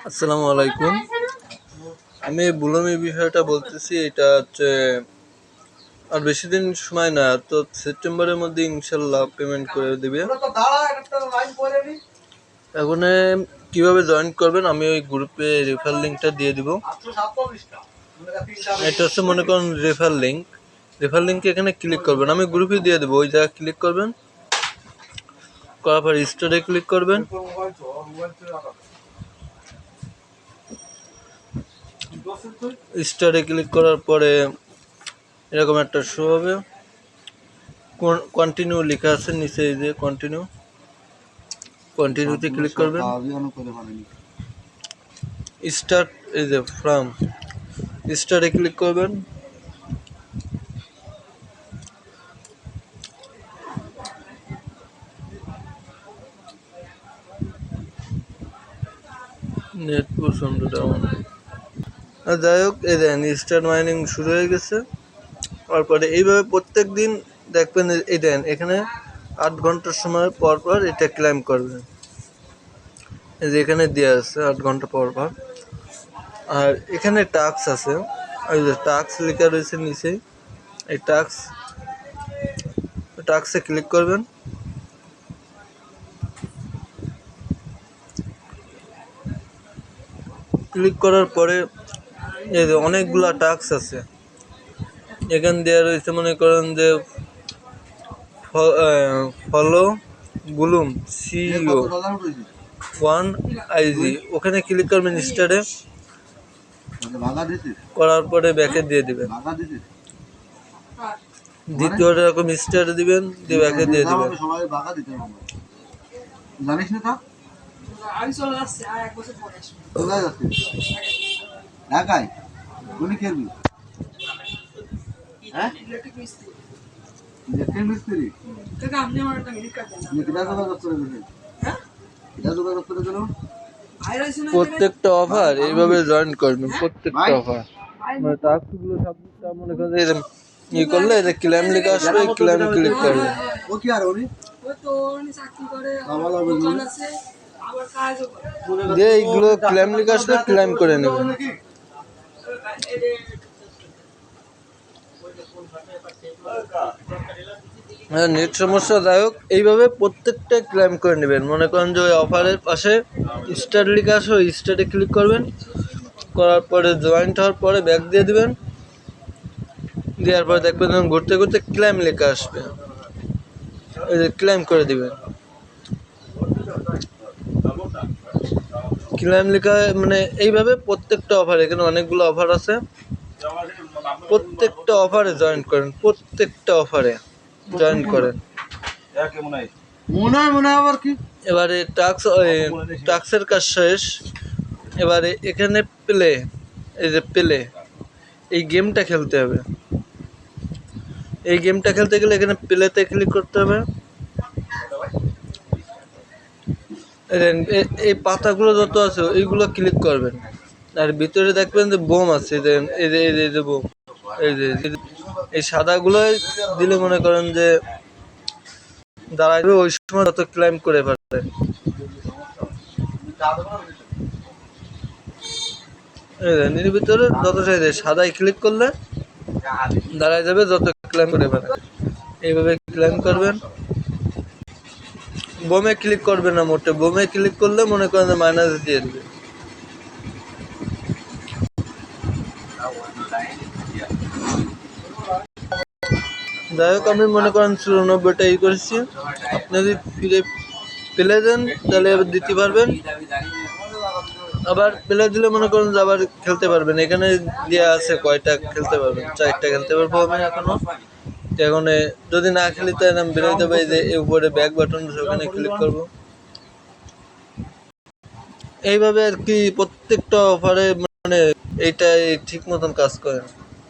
আসসালামু আলাইকুম। আমি বুলমি বিষয়টা বলতেছি। এটা হচ্ছে আর বেশি দিন সময় না, তো সেপ্টেম্বরের মধ্যে ইনশাল্লাহ পেমেন্ট করে দিবে। এখন কিভাবে জয়েন করবেন আমি ওই গ্রুপে রেফার লিঙ্কটা দিয়ে দিব। এটা হচ্ছে মনে করেন রেফার লিঙ্কে এখানে ক্লিক করবেন। আমি গ্রুপে দিয়ে দেবো, ওই জায়গায় ক্লিক করবেন, করার পর স্টারে ক্লিক করবেন। স্টারে ক্লিক করার পরে এরকম একটা শো হবে, কন্টিনিউ লেখা আছে নিচে, এই যে কন্টিনিউতে ক্লিক করবেন। স্টার্ট, এই যে ফ্রম স্টারে ক্লিক করবেন। নেট প্রচন্ড ডাউন। যাই হোক, এই দেন স্টার্ট মাইনিং শুরু হয়ে গেছে। তারপরে এইভাবে প্রত্যেক দিন দেখবেন, এই দেন এখানে 8 ঘন্টার সময় পর পর এটা ক্লাইম করবেন। এই যে এখানে দেওয়া আছে 8 ঘন্টা পর পর। আর এখানে টাস্ক আছে, এই যে টাস্ক লেখা রয়েছে নিচে, এই টাস্কে ক্লিক করবেন। ক্লিক করার পরে এই যে অনেকগুলা টাস্ক আছে, এখান দেওয়া রয়েছে মনে করেন যে ফলো বুলুম সিইও 1 IG, ওখানে ক্লিক করবেন স্টারে, করার পরে ব্যাকে দিয়ে দিবেন। দ্বিতীয় এরকম স্টারে দিবেন, দিয়ে ব্যাকে দিয়ে দিবেন। জানিস না ঢাকায় কোন খেলবি? হ্যাঁ, ইলেকট্রিক মিস্ত্রি। আপনি আমার একটা মিনিট কাটেন না, এটা যোগাযোগ করে দেবেন। হ্যাঁ, এটা যোগাযোগ করে দেন। প্রত্যেকটা অফার এইভাবে জয়েন করবেন, প্রত্যেকটা অফার মানে টাস্কগুলো সবটা মনে করেন ই করলে এটা ক্লেম লেখা আসবে, ক্লেম ক্লিক করবেন। ও কি আর উনি ও তো উনি চাকরি করে, দোকান আছে, আবার কাজও করে। যে এইগুলো ক্লেম লেখা আসবে, ক্লেম করে নেবেন। হ্যাঁ, নেট সমস্যা। যাই হোক, এইভাবে প্রত্যেকটা ক্লেম করে নেবেন। মনে করেন যে ওই অফারের পাশে স্টার লেখা আসবে, ওই স্টারে ক্লিক করবেন, করার পরে জয়েন্ট হওয়ার পরে ব্যাক দিয়ে দিবেন। দেওয়ার পরে দেখবেন যখন ঘুরতে ঘুরতে ক্লেম লেখা আসবে, এই যে ক্লেম করে দিবেন। ক্লেম লেখা মানে এইভাবে প্রত্যেকটা অফার, এখানে অনেকগুলো অফার আছে, প্রত্যেকটা অফারে জয়েন করেন, প্রত্যেকটা অফারে জয়েন করেন। এবারে টাস্কের কাজ শেষ। এবারে এখানে প্লে, এই যে প্লে, এই গেমটা খেলতে হবে। এই গেমটা খেলতে গেলে এখানে প্লেতে ক্লিক করতে হবে। এই পাতাগুলো যত আছে এইগুলো ক্লিক করবেন, আর ভিতরে দেখবেন যে বোম আছে, এই যে বোম, এই যে এই সাদাগুলো দিলে মনে করেন যে দাঁড়াইবে, ওই সময় যত ক্লাইম করে পারে। এর ভিতরে যত সাদায় ক্লিক করলে দাঁড়ায় যাবে, যত ক্লাইম করে পারে। এইভাবে ক্লাইম করবেন। বোমে ক্লিক করবে না মোটে, বোমে ক্লিক করলে মনে করেন যে মাইনাস দিয়ে দেবে। যাই হোক, আমি মনে করেন 94টা করেছি। আপনি যদি ফিরে পেলে দেন তাহলে এবার দিতে পারবেন, আবার পেলে দিলে মনে করেন যে আবার খেলতে পারবেন। এখানে দেওয়া আছে কয়টা খেলতে পারবেন, 4টা খেলতে পারবো আমি এখনো। এখন যদি না খেলি তাহলে আমি বেরোতে পারি, যে উপরে ব্যাক বাটন ওখানে ক্লিক করবো। এইভাবে আর কি প্রত্যেকটা অফারে মানে এইটাই ঠিক মতন কাজ করে।